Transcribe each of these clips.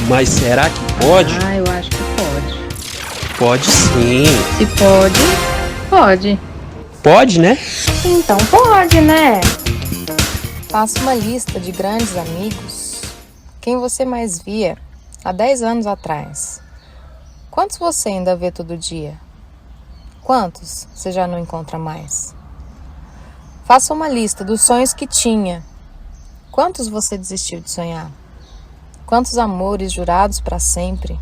Mas será que pode? Ah, eu acho que pode. Pode sim. Se pode, pode. Pode, né? Então pode, né? Faça uma lista de grandes amigos. Quem você mais via há 10 anos atrás? Quantos você ainda vê todo dia? Quantos você já não encontra mais? Faça uma lista dos sonhos que tinha. Quantos você desistiu de sonhar? Quantos amores jurados para sempre?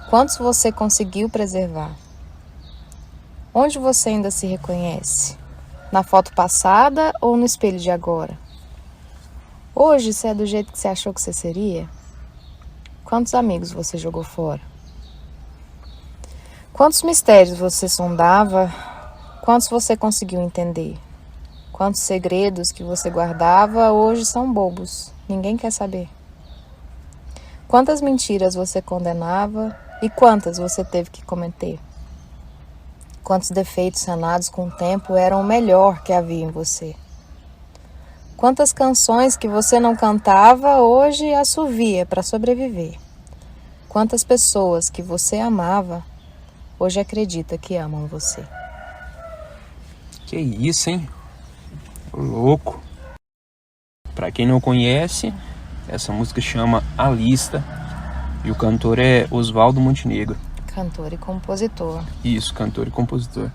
Quantos você conseguiu preservar? Onde você ainda se reconhece? Na foto passada ou no espelho de agora? Hoje você é do jeito que você achou que você seria? Quantos amigos você jogou fora? Quantos mistérios você sondava? Quantos você conseguiu entender? Quantos segredos que você guardava hoje são bobos, ninguém quer saber. Quantas mentiras você condenava e quantas você teve que cometer? Quantos defeitos sanados com o tempo eram o melhor que havia em você? Quantas canções que você não cantava hoje assovia para sobreviver? Quantas pessoas que você amava hoje acredita que amam você? Que isso, hein? Ô, louco. Pra quem não conhece, essa música chama A Lista e o cantor é Oswaldo Montenegro. Cantor e compositor. Isso, cantor e compositor.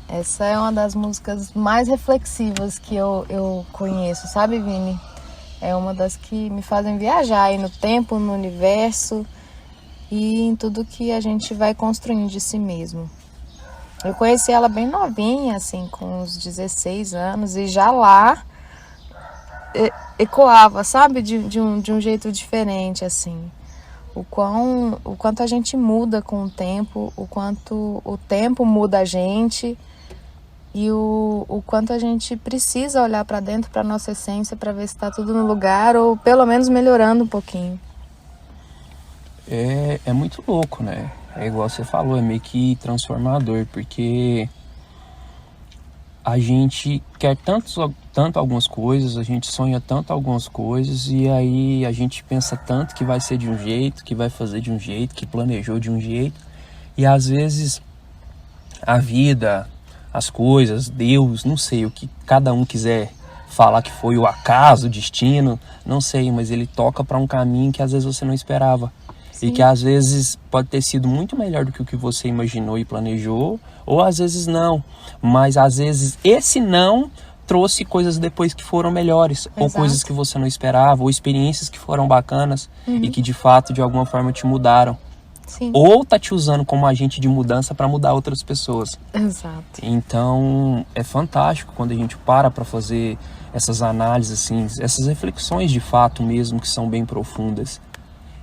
Essa é uma das músicas mais reflexivas que eu conheço, sabe, Vini? É uma das que me fazem viajar aí no tempo, no universo e em tudo que a gente vai construindo de si mesmo. Eu conheci ela bem novinha, assim, com uns 16 anos, e já lá ecoava, sabe, de um jeito diferente, assim. O quanto a gente muda com o tempo, o quanto o tempo muda a gente e o quanto a gente precisa olhar para dentro, para nossa essência, para ver se está tudo no lugar ou pelo menos melhorando um pouquinho. É muito louco, né? É igual você falou, é meio que transformador, porque a gente quer tanto algumas coisas, a gente sonha tanto algumas coisas, e aí a gente pensa tanto que vai ser de um jeito, que vai fazer de um jeito, que planejou de um jeito, e às vezes a vida, as coisas, Deus, não sei, o que cada um quiser falar que foi o acaso, o destino, não sei, mas ele toca para um caminho que às vezes você não esperava. Sim. E que às vezes pode ter sido muito melhor do que o que você imaginou e planejou, ou às vezes não. Mas às vezes esse não trouxe coisas depois que foram melhores, ou Exato. coisas que você não esperava, ou experiências que foram bacanas e que de fato de alguma forma te mudaram. Sim. Ou tá te usando como agente de mudança para mudar outras pessoas. Exato. Então é fantástico quando a gente para fazer essas análises, assim, essas reflexões de fato mesmo, que são bem profundas.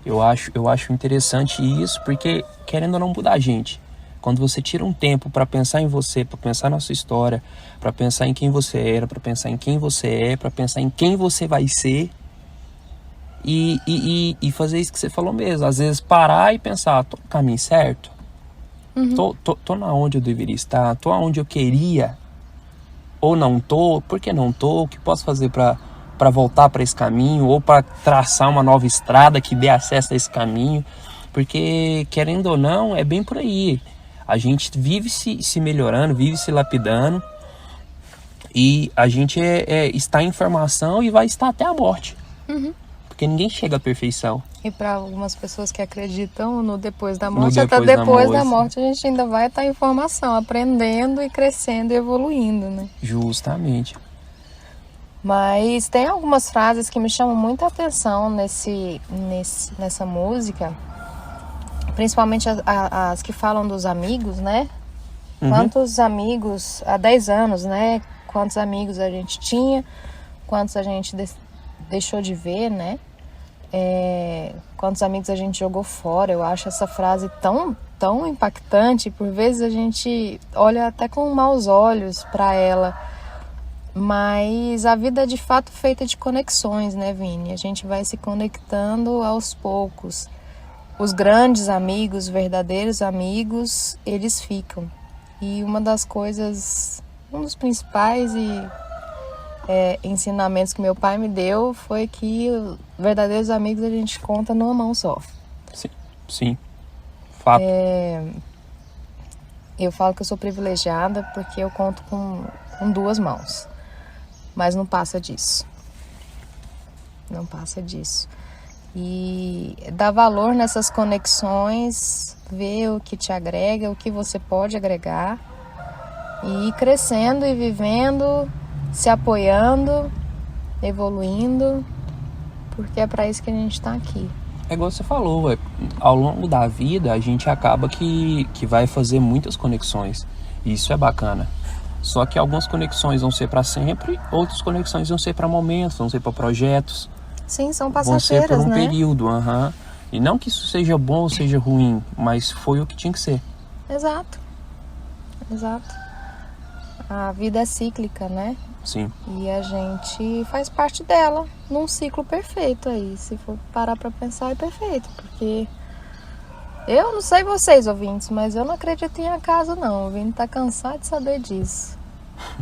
Eu acho interessante isso, porque querendo ou não mudar a gente. Quando você tira um tempo para pensar em você, para pensar na sua história, para pensar em quem você era, para pensar em quem você é, para pensar em quem você vai ser, e fazer isso que você falou mesmo. Às vezes parar e pensar, tô no caminho certo? Tô na onde eu deveria estar? Tô onde eu queria? Ou não tô? Por que não tô? O que posso fazer para voltar para esse caminho? Ou para traçar uma nova estrada que dê acesso a esse caminho? Porque, querendo ou não, é bem por aí. A gente vive se melhorando, vive se lapidando. E a gente está em formação e vai estar até a morte. Porque ninguém chega à perfeição. E para algumas pessoas que acreditam no depois da No morte, até depois da depois da morte. morte a gente ainda vai estar em formação, aprendendo e crescendo e evoluindo, né? Justamente. Mas tem algumas frases que me chamam muita atenção nessa música, principalmente as que falam dos amigos, né? Quantos amigos há 10 anos, né? Quantos amigos a gente tinha, quantos a gente deixou de ver, né? Quantos amigos a gente jogou fora. Eu acho essa frase tão impactante. Por vezes a gente olha até com maus olhos para ela, mas a vida é de fato feita de conexões, né, Vini? A gente vai se conectando aos poucos. Os grandes amigos, verdadeiros amigos, eles ficam. E uma das coisas, um dos principais ensinamentos que meu pai me deu foi que verdadeiros amigos a gente conta numa mão só. Sim. Fato. Eu falo que eu sou privilegiada porque eu conto com 2 mãos. Mas não passa disso. Não passa disso. E dar valor nessas conexões, ver o que te agrega, o que você pode agregar. E ir crescendo e vivendo, se apoiando, evoluindo. Porque é para isso que a gente está aqui. É igual você falou, ao longo da vida a gente acaba que vai fazer muitas conexões. E isso é bacana. Só que algumas conexões vão ser para sempre, outras conexões vão ser para momentos, vão ser para projetos. Sim, são Vão ser por passageiras, um né? período, E não que isso seja bom ou seja ruim, mas foi o que tinha que ser. Exato. Exato. A vida é cíclica, né? Sim. E a gente faz parte dela, num ciclo perfeito aí. Se for parar pra pensar, é perfeito. Porque eu não sei vocês, ouvintes, mas eu não acredito em acaso, não. O Vini tá cansado de saber disso.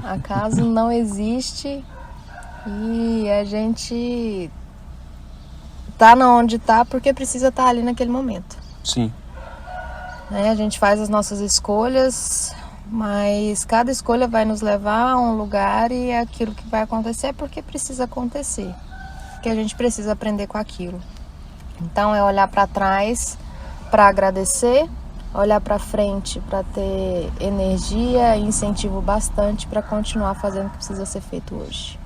Acaso não existe e a gente tá onde tá porque precisa estar ali naquele momento. Sim. Né? A gente faz as nossas escolhas, mas cada escolha vai nos levar a um lugar e é aquilo que vai acontecer porque precisa acontecer. Que a gente precisa aprender com aquilo. Então é olhar para trás para agradecer, olhar para frente para ter energia e incentivo bastante para continuar fazendo o que precisa ser feito hoje.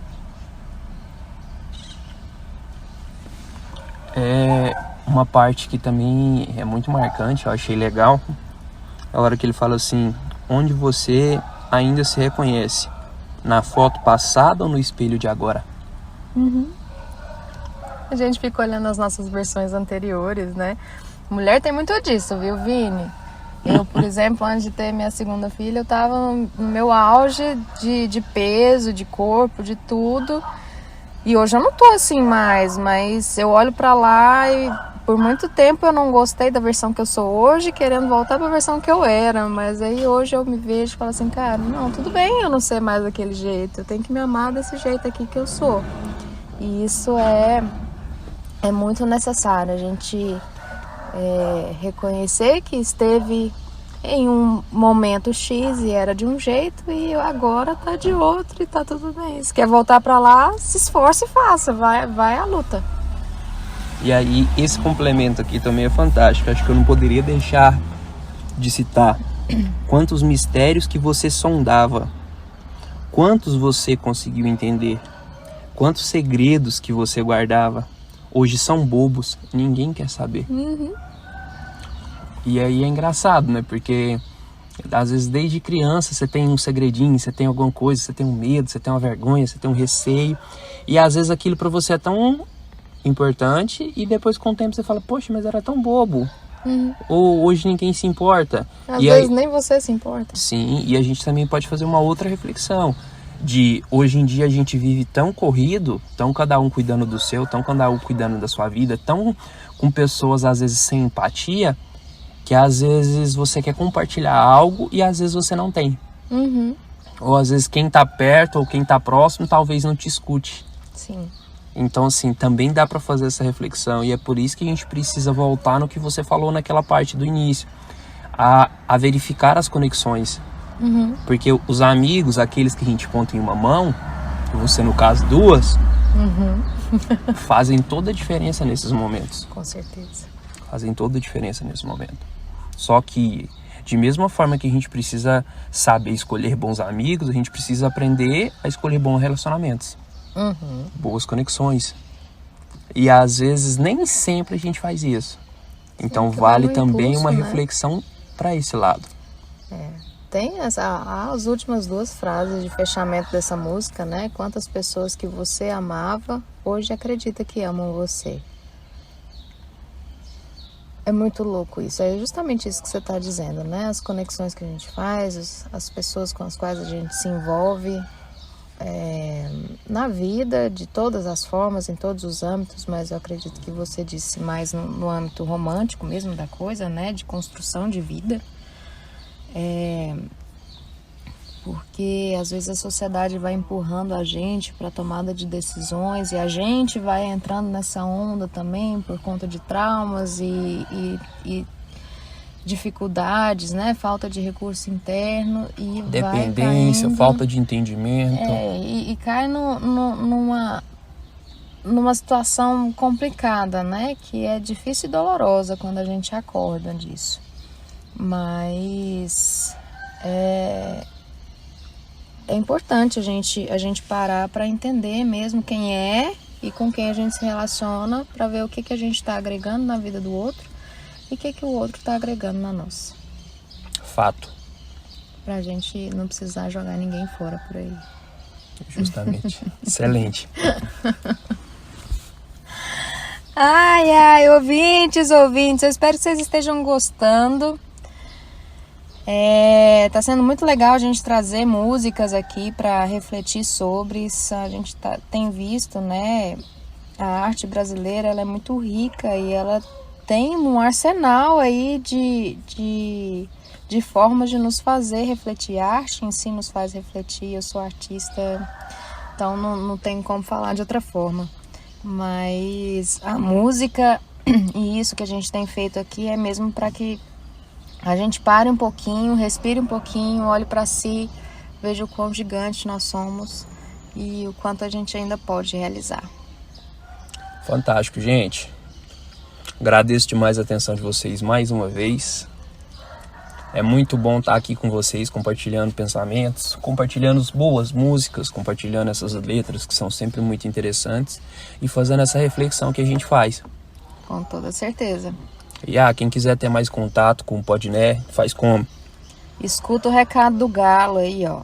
É uma parte que também é muito marcante, eu achei legal, a hora que ele fala assim, onde você ainda se reconhece, na foto passada ou no espelho de agora? A gente fica olhando as nossas versões anteriores, né? Mulher tem muito disso, viu, Vini? Eu, por exemplo, antes de ter minha segunda filha, eu tava no meu auge de peso, de corpo, de tudo. E hoje eu não tô assim mais, mas eu olho pra lá e por muito tempo eu não gostei da versão que eu sou hoje, querendo voltar pra versão que eu era. Mas aí hoje eu me vejo e falo assim, cara, não, tudo bem eu não ser mais daquele jeito. Eu tenho que me amar desse jeito aqui que eu sou. E isso é muito necessário, a gente reconhecer que esteve em um momento X e era de um jeito e agora tá de outro e tá tudo bem. Se quer voltar pra lá, se esforce e faça, vai à luta. E aí, esse complemento aqui também é fantástico. Acho que eu não poderia deixar de citar. Quantos mistérios que você sondava. Quantos você conseguiu entender. Quantos segredos que você guardava. Hoje são bobos, ninguém quer saber. E aí é engraçado, né? Porque às vezes desde criança você tem um segredinho, você tem alguma coisa, você tem um medo, você tem uma vergonha, você tem um receio. E às vezes aquilo pra você é tão importante e depois com o tempo você fala, poxa, mas era tão bobo. Ou hoje ninguém se importa. Às vezes nem você se importa. Sim, e a gente também pode fazer uma outra reflexão. De hoje em dia a gente vive tão corrido, tão cada um cuidando do seu, tão cada um cuidando da sua vida, tão com pessoas às vezes sem empatia, que às vezes você quer compartilhar algo e às vezes você não tem. Ou às vezes quem tá perto ou quem tá próximo talvez não te escute. Sim. Então assim, também dá para fazer essa reflexão e é por isso que a gente precisa voltar no que você falou naquela parte do início, a verificar as conexões. Porque os amigos, aqueles que a gente conta em uma mão, você no caso 2, fazem toda a diferença nesses momentos. Com certeza. Fazem toda a diferença nesse momento. Só que, de mesma forma que a gente precisa saber escolher bons amigos, a gente precisa aprender a escolher bons relacionamentos. Boas conexões. E às vezes nem sempre a gente faz isso. Então vale também uma reflexão para esse lado. Tem as últimas 2 frases de fechamento dessa música, né? Quantas pessoas que você amava, hoje acredita que amam você. É muito louco isso, é justamente isso que você está dizendo, né? As conexões que a gente faz, as pessoas com as quais a gente se envolve na vida, de todas as formas, em todos os âmbitos, mas eu acredito que você disse mais no âmbito romântico mesmo da coisa, né? De construção de vida. porque às vezes a sociedade vai empurrando a gente para tomada de decisões e a gente vai entrando nessa onda também por conta de traumas e dificuldades, né? Falta de recurso interno e Dependência, vai caindo, falta de entendimento. e cai numa situação complicada, né? Que é difícil e dolorosa quando a gente acorda disso. Mas é importante a gente parar para entender mesmo quem é e com quem a gente se relaciona, para ver o que a gente está agregando na vida do outro e o que o outro está agregando na nossa. Fato. Pra gente não precisar jogar ninguém fora por aí. Justamente. Excelente. Ai, ouvintes, eu espero que vocês estejam gostando. Tá sendo muito legal a gente trazer músicas aqui para refletir sobre isso. A gente tem visto, né? A arte brasileira, ela é muito rica e ela tem um arsenal aí de formas de nos fazer refletir. A arte em si nos faz refletir. Eu sou artista, então não tem como falar de outra forma. Mas a música e isso que a gente tem feito aqui é mesmo para que a gente pare um pouquinho, respire um pouquinho, olhe para si, veja o quão gigante nós somos e o quanto a gente ainda pode realizar. Fantástico, gente. Agradeço demais a atenção de vocês mais uma vez. É muito bom estar aqui com vocês, compartilhando pensamentos, compartilhando boas músicas, compartilhando essas letras que são sempre muito interessantes e fazendo essa reflexão que a gente faz. Com toda certeza. E quem quiser ter mais contato com o Podné, faz como? Escuta o recado do Galo aí, ó.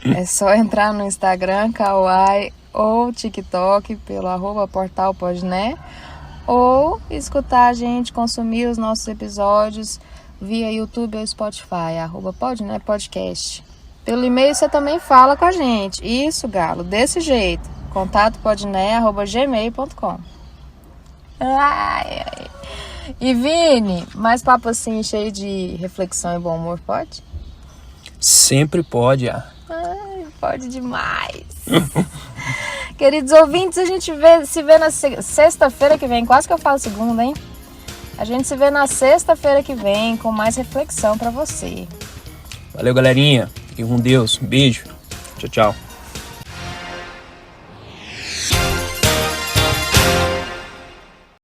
É só entrar no Instagram, Kawaii ou TikTok pelo @portalpodné ou escutar a gente, consumir os nossos episódios via YouTube ou Spotify, @podné podcast. Pelo e-mail você também fala com a gente. Isso, Galo, desse jeito. contatopodné@gmail.com. Ai. E Vini, mais papo assim, cheio de reflexão e bom humor, pode? Sempre pode, Ai, pode demais. Queridos ouvintes, a gente se vê na sexta-feira que vem. Quase que eu falo segunda, hein? A gente se vê na sexta-feira que vem com mais reflexão pra você. Valeu, galerinha. Fiquem com Deus. Um beijo. Tchau, tchau.